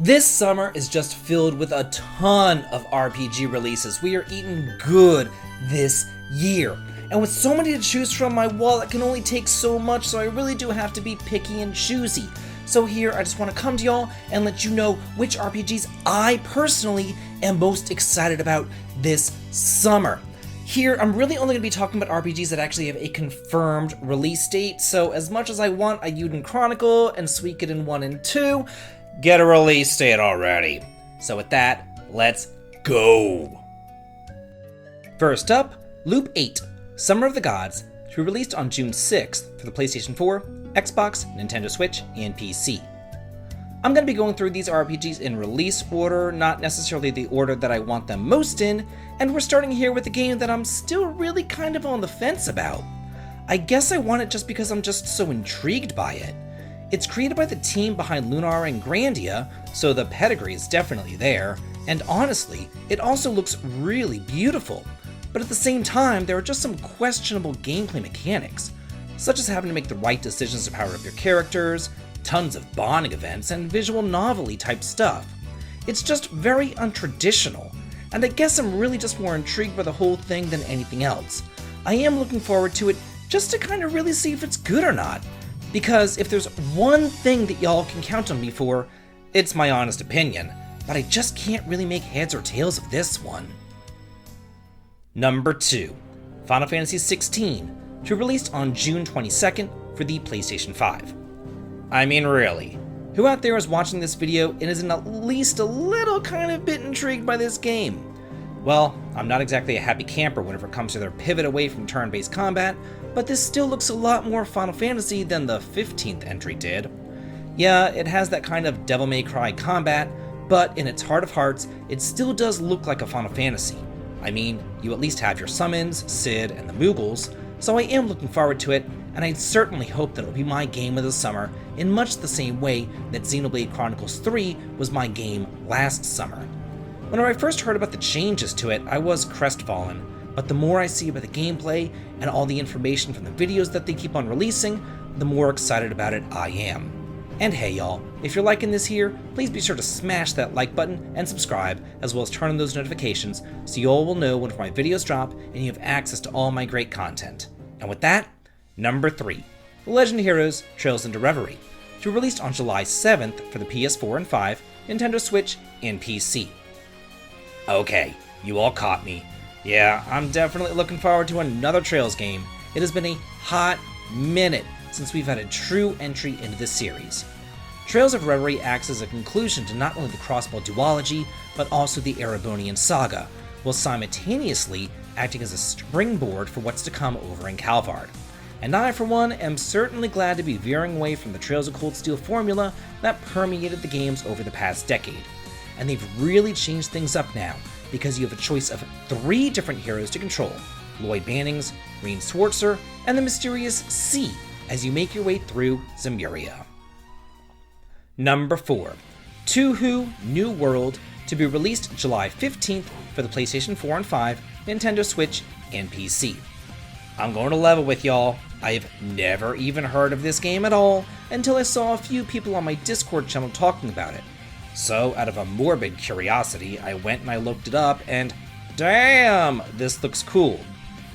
This summer is just filled with a ton of RPG releases. We are eating good this year. And with so many to choose from, my wallet can only take so much, so I really do have to be picky and choosy. So here, I just want to come to y'all and let you know which RPGs I personally am most excited about this summer. Here, I'm really only going to be talking about RPGs that actually have a confirmed release date, so as much as I want a Eiyuden Chronicle and Suikoden 1 and 2, get a release date already. So with that, let's go! First up, Loop 8, Summer of the Gods, to be released on June 6th for the PlayStation 4, Xbox, Nintendo Switch, and PC. I'm going to be going through these RPGs in release order, not necessarily the order that I want them most in, and we're starting here with a game that I'm still really kind of on the fence about. I guess I want it just because I'm just so intrigued by it. It's created by the team behind Lunar and Grandia, so the pedigree is definitely there, and honestly, it also looks really beautiful. But at the same time, there are just some questionable gameplay mechanics, such as having to make the right decisions to power up your characters, tons of bonding events, and visual novelty type stuff. It's just very untraditional, and I guess I'm really just more intrigued by the whole thing than anything else. I am looking forward to it just to kind of really see if it's good or not, because if there's one thing that y'all can count on me for, it's my honest opinion, but I just can't really make heads or tails of this one. Number 2, Final Fantasy XVI, to be released on June 22nd for the PlayStation 5. I mean, really, who out there is watching this video and isn't at least a little kind of bit intrigued by this game? Well, I'm not exactly a happy camper whenever it comes to their pivot away from turn-based combat, but this still looks a lot more Final Fantasy than the 15th entry did. Yeah, it has that kind of Devil May Cry combat, but in its heart of hearts, it still does look like a Final Fantasy. I mean, you at least have your summons, Cid, and the Moogles, so I am looking forward to it, and I certainly hope that it will be my game of the summer in much the same way that Xenoblade Chronicles 3 was my game last summer. Whenever I first heard about the changes to it, I was crestfallen, but the more I see about the gameplay and all the information from the videos that they keep on releasing, the more excited about it I am. And hey y'all, if you're liking this here, please be sure to smash that like button and subscribe, as well as turn on those notifications so y'all will know whenever my videos drop and you have access to all my great content. And with that, number 3, The Legend of Heroes Trails into Reverie, to be released on July 7th for the PS4 and 5, Nintendo Switch, and PC. Okay, you all caught me. Yeah, I'm definitely looking forward to another Trails game. It has been a hot minute since we've had a true entry into this series. Trails of Reverie acts as a conclusion to not only the Crossbow duology, but also the Erebonian saga, while simultaneously acting as a springboard for what's to come over in Calvard. And I, for one, am certainly glad to be veering away from the Trails of Cold Steel formula that permeated the games over the past decade. And they've really changed things up now, because you have a choice of 3 different heroes to control: Lloyd Bannings, Reen Swartzer, and the mysterious C, as you make your way through Zemuria. Number 4, Touhou New World, to be released July 15th for the PlayStation 4 and 5, Nintendo Switch, and PC. I'm going to level with y'all. I've never even heard of this game at all until I saw a few people on my Discord channel talking about it. So, out of a morbid curiosity, I went and I looked it up, and damn, this looks cool.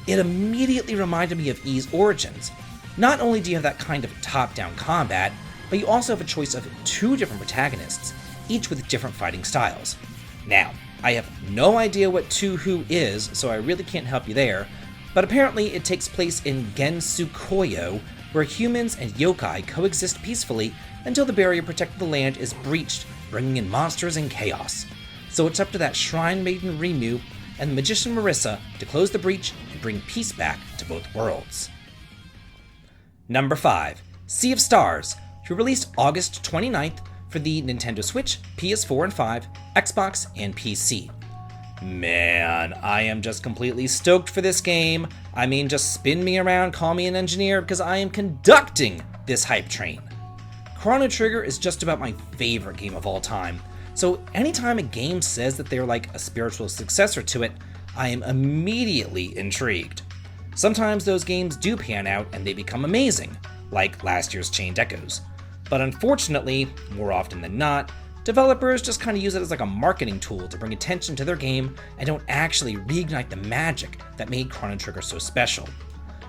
It immediately reminded me of Ys Origins. Not only do you have that kind of top-down combat, but you also have a choice of 2 different protagonists, each with different fighting styles. Now, I have no idea what Touhou is, so I really can't help you there, but apparently it takes place in Gensukoyo, where humans and yokai coexist peacefully until the barrier protecting the land is breached, bringing in monsters and chaos. So it's up to that Shrine Maiden Rimu and the Magician Marissa to close the breach and bring peace back to both worlds. Number 5, Sea of Stars, to be released August 29th for the Nintendo Switch, PS4 and 5, Xbox, and PC. Man, I am just completely stoked for this game. I mean, just spin me around, call me an engineer, because I am conducting this hype train. Chrono Trigger is just about my favorite game of all time, so anytime a game says that they're like a spiritual successor to it, I am immediately intrigued. Sometimes those games do pan out and they become amazing, like last year's Chained Echoes. But unfortunately, more often than not, Developers just kind of use it as like a marketing tool to bring attention to their game and don't actually reignite the magic that made Chrono Trigger so special.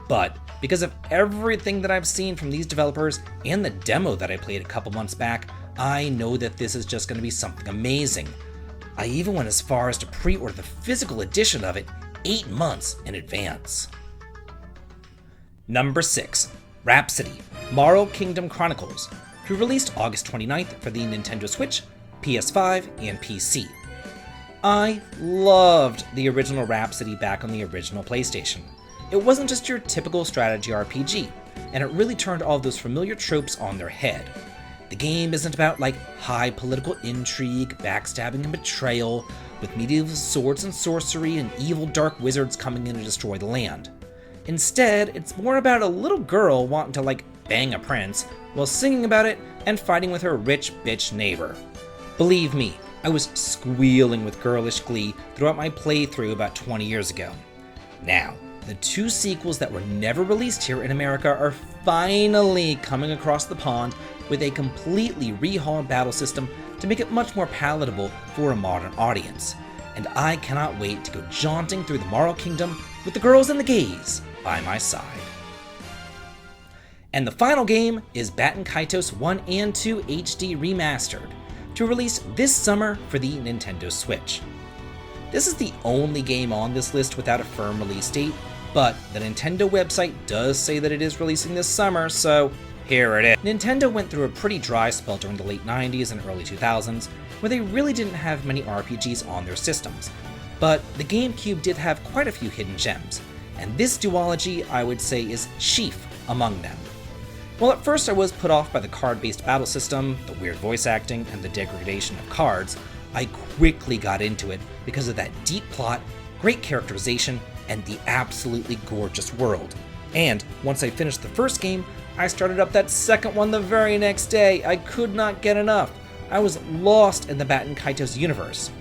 But because of everything that I've seen from these developers and the demo that I played a couple months back, I know that this is just going to be something amazing. I even went as far as to pre-order the physical edition of it 8 months in advance. Number 6. Rhapsody, Marl Kingdom Chronicles, released August 29th for the Nintendo Switch, PS5, and PC. I loved the original Rhapsody back on the original PlayStation. It wasn't just your typical strategy RPG, and it really turned all of those familiar tropes on their head. The game isn't about like high political intrigue, backstabbing, and betrayal, with medieval swords and sorcery and evil dark wizards coming in to destroy the land. Instead, it's more about a little girl wanting to like bang a prince while singing about it and fighting with her rich bitch neighbor. Believe me, I was squealing with girlish glee throughout my playthrough about 20 years ago. Now, the 2 sequels that were never released here in America are finally coming across the pond with a completely rehauled battle system to make it much more palatable for a modern audience. And I cannot wait to go jaunting through the Marl Kingdom with the girls and the gays by my side. And the final game is Baten Kaitos 1 and 2 HD Remastered, to release this summer for the Nintendo Switch. This is the only game on this list without a firm release date, but the Nintendo website does say that it is releasing this summer, so here it is. Nintendo went through a pretty dry spell during the late 90s and early 2000s, where they really didn't have many RPGs on their systems. But the GameCube did have quite a few hidden gems, and this duology, I would say, is chief among them. Well, at first I was put off by the card-based battle system, the weird voice acting, and the degradation of cards, I quickly got into it because of that deep plot, great characterization, and the absolutely gorgeous world. And once I finished the first game, I started up that second one the very next day. I could not get enough. I was lost in the Baten Kaitos universe.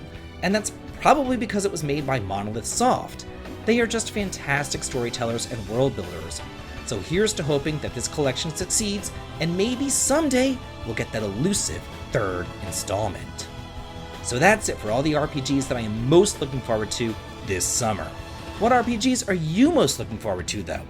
And that's probably because it was made by Monolith Soft. They are just fantastic storytellers and world builders. So here's to hoping that this collection succeeds, and maybe someday we'll get that elusive 3rd installment. So that's it for all the RPGs that I am most looking forward to this summer. What RPGs are you most looking forward to though?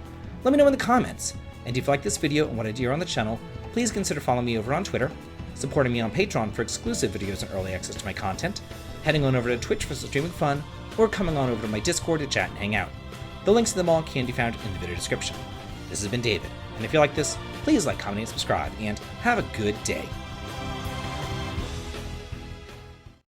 Let me know in the comments. And if you like this video and want to do on the channel, please consider following me over on Twitter, supporting me on Patreon for exclusive videos and early access to my content, heading on over to Twitch for some streaming fun, or coming on over to my Discord to chat and hang out. The links to them all can be found in the video description. This has been David, and if you like this, please like, comment, and subscribe, and have a good day.